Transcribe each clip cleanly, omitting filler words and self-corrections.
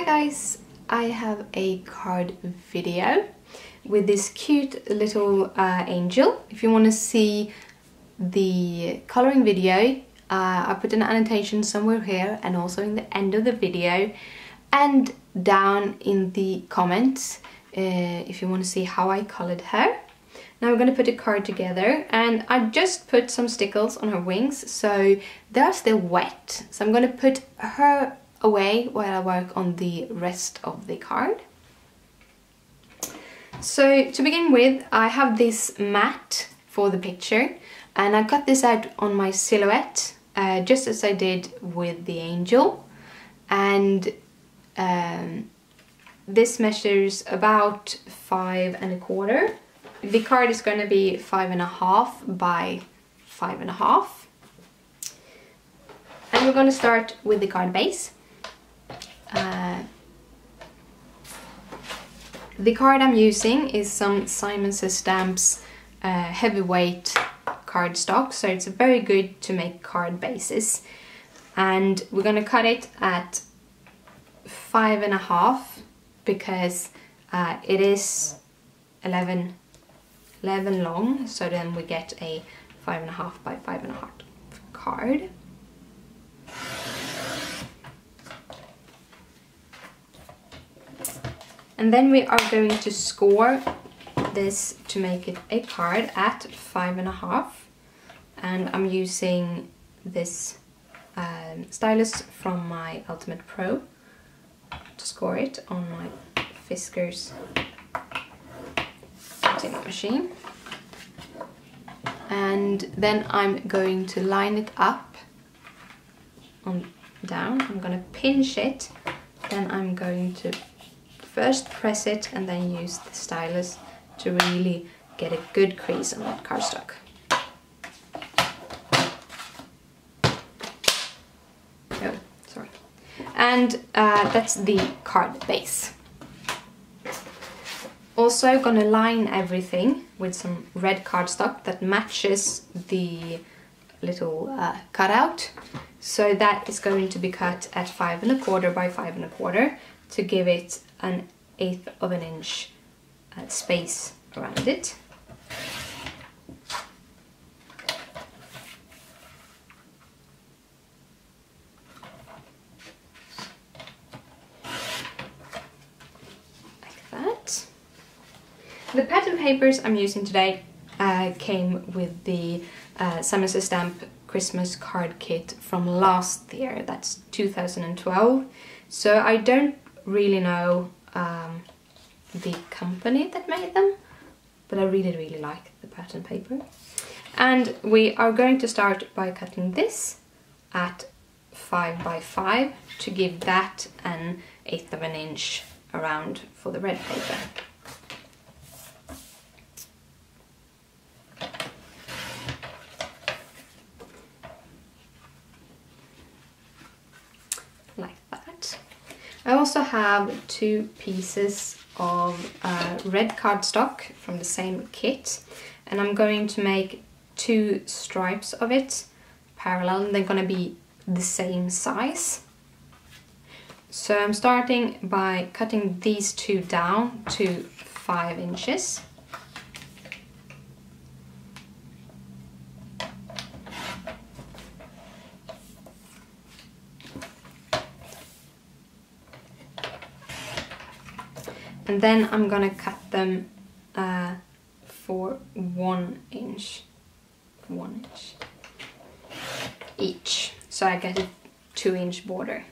Hi guys, I have a card video with this cute little angel. If you want to see the coloring video, I put an annotation somewhere here and also in the end of the video and down in the comments if you want to see how I colored her. Now we're going to put a card together, and I just put some stickles on her wings so they're still wet. So I'm going to put her away while I work on the rest of the card. So to begin with, I have this mat for the picture, and I cut this out on my silhouette just as I did with the angel, and this measures about 5¼ The card is going to be 5½ by 5½, and we're going to start with the card base. The card I'm using is some Simon Says Stamps heavyweight cardstock, so it's very good to make card bases. And we're going to cut it at 5½ because it is 11 long, so then we get a 5½ by 5½ card. And then we are going to score this to make it a card at 5½, and I'm using this stylus from my Ultimate Pro to score it on my Fiskars cutting machine. And then I'm going to line it up on down. I'm going to pinch it, then I'm going to first press it and then use the stylus to really get a good crease on that cardstock. Oh, sorry. And that's the card base. Also gonna line everything with some red cardstock that matches the little cutout. So that is going to be cut at 5¼ by 5¼ to give it an 1/8 inch space around it. Like that. The pattern papers I'm using today came with the Simon Says Stamp Christmas card kit from last year, that's 2012. So I don't really know the company that made them, but I really like the pattern paper. And we are going to start by cutting this at 5 by 5 to give that an 1/8 inch around for the red paper. Like that. I also have 2 pieces of red cardstock from the same kit, and I'm going to make 2 stripes of it parallel, and they're going to be the same size. So I'm starting by cutting these 2 down to 5 inches. And then I'm gonna cut them for 1 inch each, so I get a 2-inch border.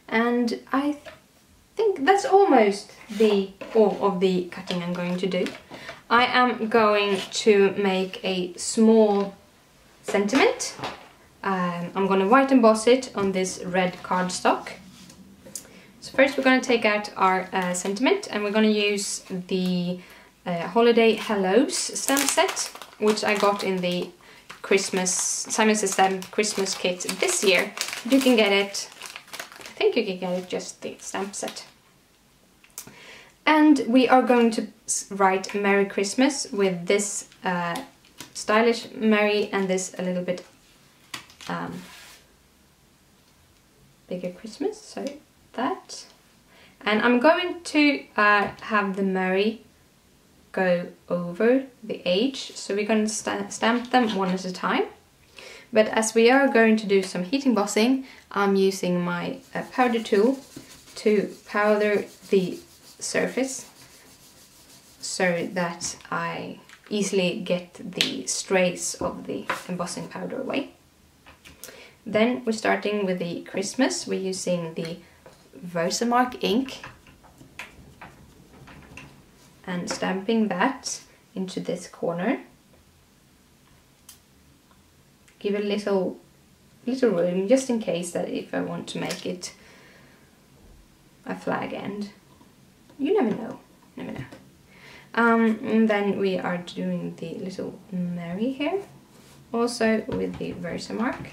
And I think that's almost all of the cutting I'm going to do. I am going to make a small sentiment. I'm going to white emboss it on this red cardstock. So first we're going to take out our sentiment, and we're going to use the Holiday Hellos stamp set, which I got in the Simon Says Stamp Christmas kit this year. You can get it, I think you can get it just the stamp set. And we are going to write Merry Christmas with this stylish Merry and this a little bit bigger Christmas, so that. And I'm going to have the Merry go over the H, so we're going to stamp them one at a time. But as we are going to do some heat embossing, I'm using my powder tool to powder the surface so that I easily get the strays of the embossing powder away. Then we're starting with the Christmas. We're using the Versamark ink and stamping that into this corner. Give it a little room just in case that if I want to make it a flag end. You never know, and then we are doing the little Mary here, also with the Versamark.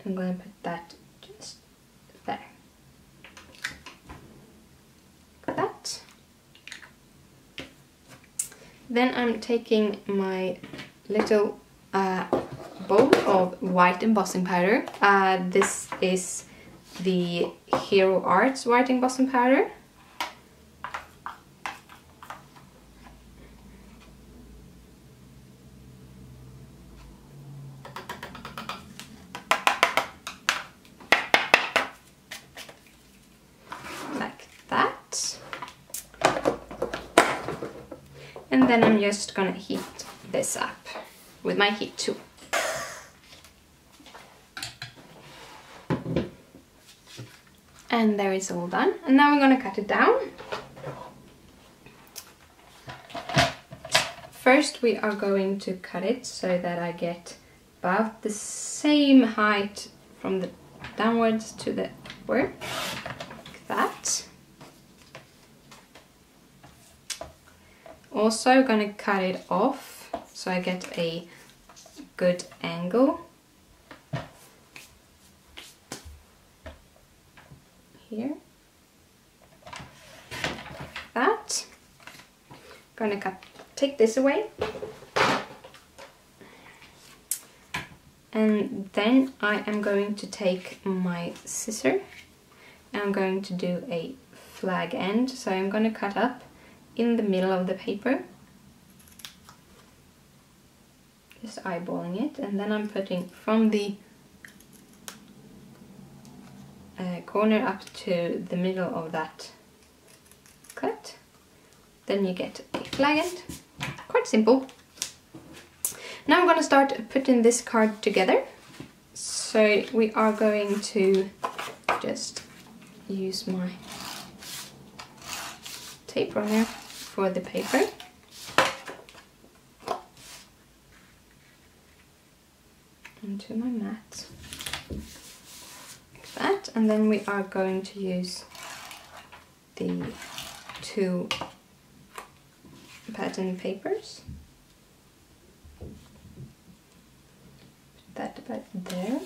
I'm going to put that just there. Like that. Then I'm taking my little bowl of white embossing powder. This is the Hero Arts white embossing powder. Like that. And then I'm just gonna heat this up with my heat tool. And there it's all done. And now I'm gonna cut it down. First we are going to cut it so that I get about the same height from the downwards to the upward, like that. Also gonna cut it off so I get a good angle. Here. That. Gonna take this away. And then I am going to take my scissor and I'm going to do a flag end. So I'm gonna cut up in the middle of the paper. Just eyeballing it, and then I'm putting from the corner up to the middle of that cut. Then you get a flag end. Quite simple. Now I'm going to start putting this card together. So we are going to just use my tape runner for the paper. Into my mat. That, and then we are going to use the two pattern papers. Put that about there.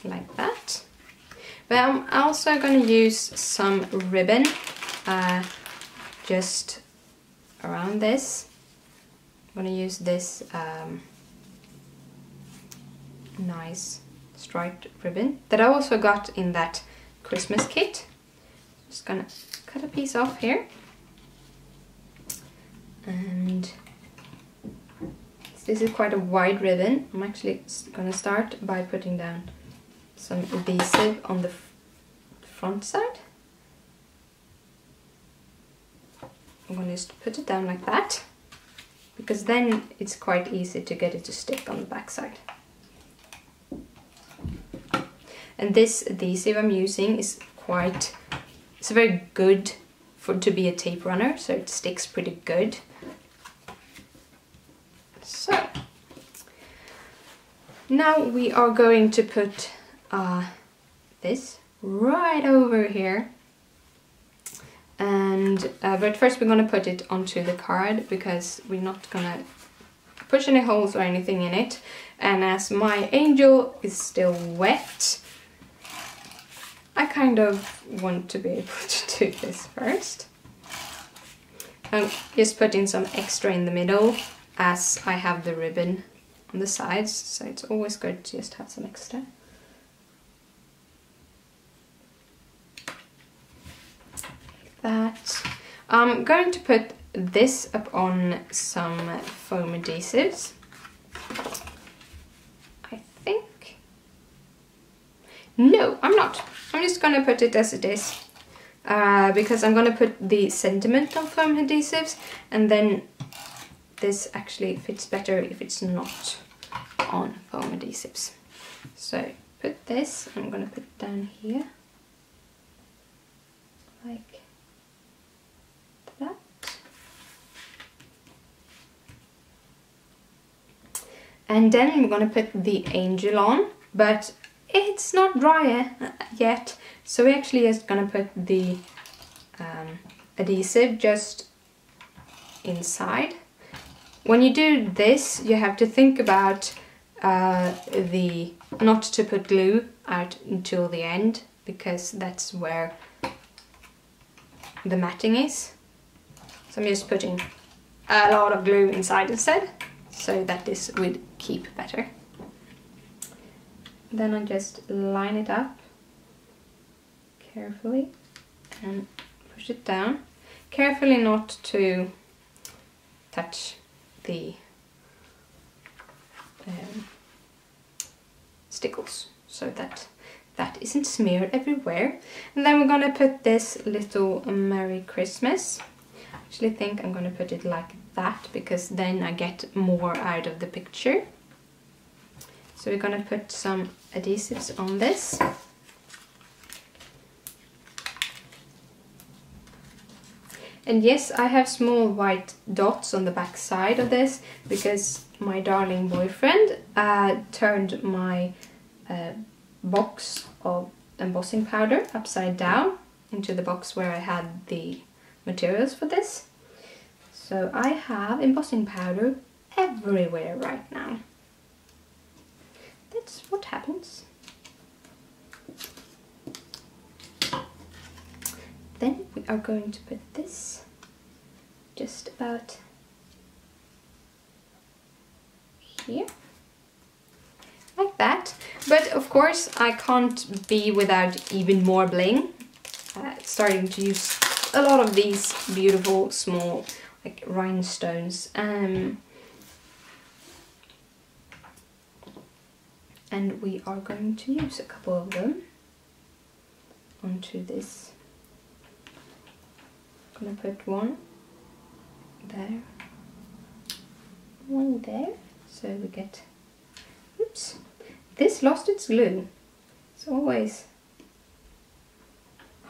Like that. But I'm also going to use some ribbon just around this. I'm going to use this nice striped ribbon that I also got in that Christmas kit. Just going to cut a piece off here. And this is quite a wide ribbon. I'm actually going to start by putting down some adhesive on the front side. I'm going to just put it down like that, because then it's quite easy to get it to stick on the back side. And this adhesive I'm using is it's very good to be a tape runner, so it sticks pretty good. So now we are going to put this right over here, And but first we're going to put it onto the card because we're not going to push any holes or anything in it. And as my angel is still wet, I kind of want to be able to do this first. I'm just putting some extra in the middle as I have the ribbon on the sides, so it's always good to just have some extra. Like that. I'm going to put this up on some foam adhesives. I think. No, I'm not. I'm just going to put it as it is. Because I'm going to put the sentiment on foam adhesives, and then this actually fits better if it's not on foam adhesives. So put this, I'm going to put it down here, like that. And then I'm going to put the angel on, but it's not dry yet, so we're actually just going to put the adhesive just inside. When you do this, you have to think about not to put glue out until the end, because that's where the matting is. So I'm just putting a lot of glue inside instead, so that this would keep better. Then I just line it up carefully and push it down. Carefully not to touch the stickles, so that that isn't smeared everywhere. And then we're gonna put this little Merry Christmas. I actually think I'm gonna put it like that, because then I get more out of the picture. So we're gonna put some adhesives on this. And yes, I have small white dots on the back side of this, because my darling boyfriend turned my box of embossing powder upside down into the box where I had the materials for this. So I have embossing powder everywhere right now. That's what happens. Then we are going to put this just about here, like that. But of course I can't be without even more bling. Starting to use a lot of these beautiful small like rhinestones. And we are going to use a couple of them onto this. I'm gonna put one there, one there, so we get, oops, this lost its glue. It's always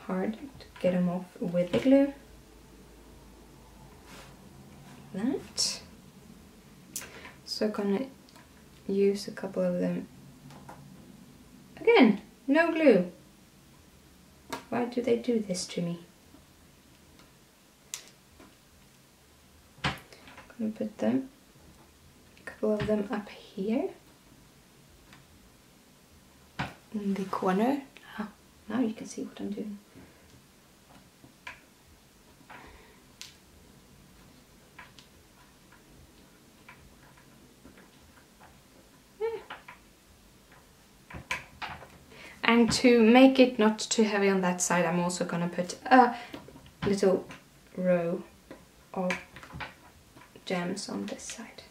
hard to get them off with the glue. That. So I'm gonna use a couple of them. Again, no glue. Why do they do this to me? I'm gonna put them, a couple of them up here in the corner. Oh, now you can see what I'm doing. And to make it not too heavy on that side, I'm also gonna put a little row of gems on this side.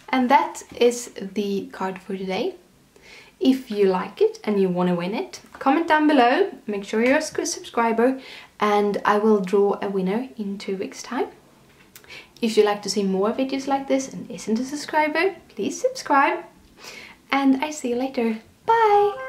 And that is the card for today. If you like it and you want to win it, comment down below, make sure you're a subscriber, and I will draw a winner in 2 weeks' time. If you'd like to see more videos like this and isn't a subscriber, please subscribe. And I see you later. Bye!